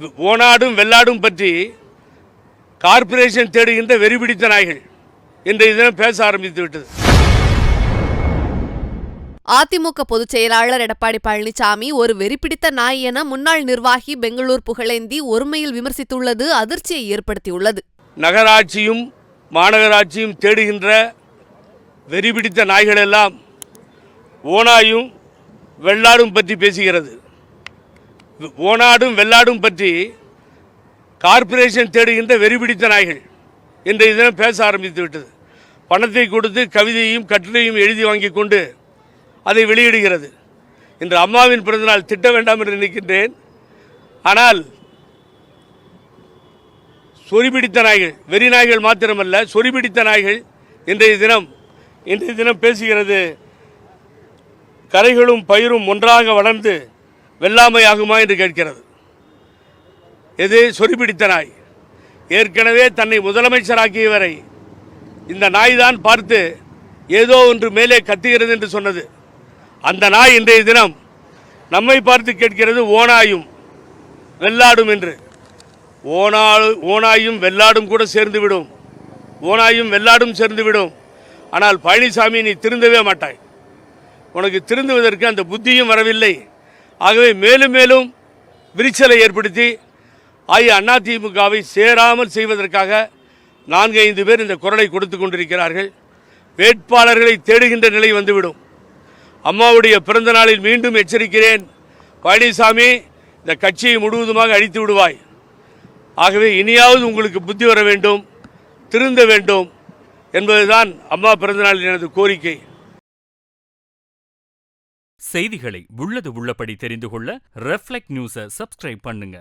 ஓனாடும் வெள்ளாடும் பற்றி கார்ப்பரேஷன் தேடுகின்ற வெறிபிடித்த நாய்கள் இன்றைய தினம் பேச ஆரம்பித்து விட்டது. அதிமுக பொதுச் செயலாளர் எடப்பாடி பழனிசாமி ஒரு வெறிபிடித்த நாய் என முன்னாள் நிர்வாகி பெங்களூர் புகழேந்தி ஒருமையில் விமர்சித்துள்ளது அதிர்ச்சியை ஏற்படுத்தியுள்ளது. நகராட்சியும் மாநகராட்சியும் தேடுகின்ற வெறிபிடித்த நாய்கள் எல்லாம் ஓனாயும் வெள்ளாடும் பற்றி பேசுகிறது. ஓனாடும் வெள்ளாடும் பற்றி கார்ப்பரேஷன் தேடுகின்ற வெறிபிடித்த நாய்கள் இன்றைய தினம் பேச ஆரம்பித்து விட்டது. பணத்தை கொடுத்து கவிதையும் கட்டுரையும் எழுதி வாங்கி கொண்டு அதை வெளியிடுகிறது. இன்று அம்மாவின் பிறந்தநாள் திட்ட வேண்டாம் என்று நினைக்கின்றேன். ஆனால் சொறிபிடித்த நாய்கள், வெறி நாய்கள் மாத்திரமல்ல, சொறிபிடித்த நாய்கள் இன்றைய தினம் பேசுகிறது. கரைகளும் பயிரும் ஒன்றாக வளர்ந்து வெள்ளாமை ஆகுமா என்று கேட்கிறது. எது சொறிபிடித்த நாய்? ஏற்கனவே தன்னை முதலமைச்சராக்கியவரை இந்த நாய் தான் பார்த்து ஏதோ ஒன்று மேலே கத்துகிறது என்று சொன்னது. அந்த நாய் இன்றைய தினம் நம்மை பார்த்து கேட்கிறது ஓனாயும் வெள்ளாடும் என்று. ஓனாயும் வெள்ளாடும் கூட சேர்ந்துவிடும், ஓனாயும் வெள்ளாடும் சேர்ந்துவிடும். ஆனால் பழனிசாமி, நீ திருந்தவே மாட்டாய். உனக்கு திருந்துவதற்கு அந்த புத்தியும் வரவில்லை. ஆகவே மேலும் மேலும் விரிசலை ஏற்படுத்தி அதிமுகவை சேராமல் செய்வதற்காக 4-5 பேர் இந்த குரலை கொடுத்து கொண்டிருக்கிறார்கள். வேட்பாளர்களை தேடுகின்ற நிலை வந்துவிடும். அம்மாவுடைய பிறந்த நாளில் மீண்டும் எச்சரிக்கிறேன், பழனிசாமி, இந்த கட்சியை முழுவதுமாக அழித்து விடுவாய். ஆகவே இனியாவது உங்களுக்கு புத்தி வர வேண்டும், திருந்த வேண்டும் என்பதுதான் அம்மா பிறந்த நாளில் எனது கோரிக்கை. செய்திகளை உள்ளது உள்ளபடி தெரிந்து கொள்ள ரெஃப்ளெக்ட் நியூஸை சப்ஸ்கிரைப் பண்ணுங்க.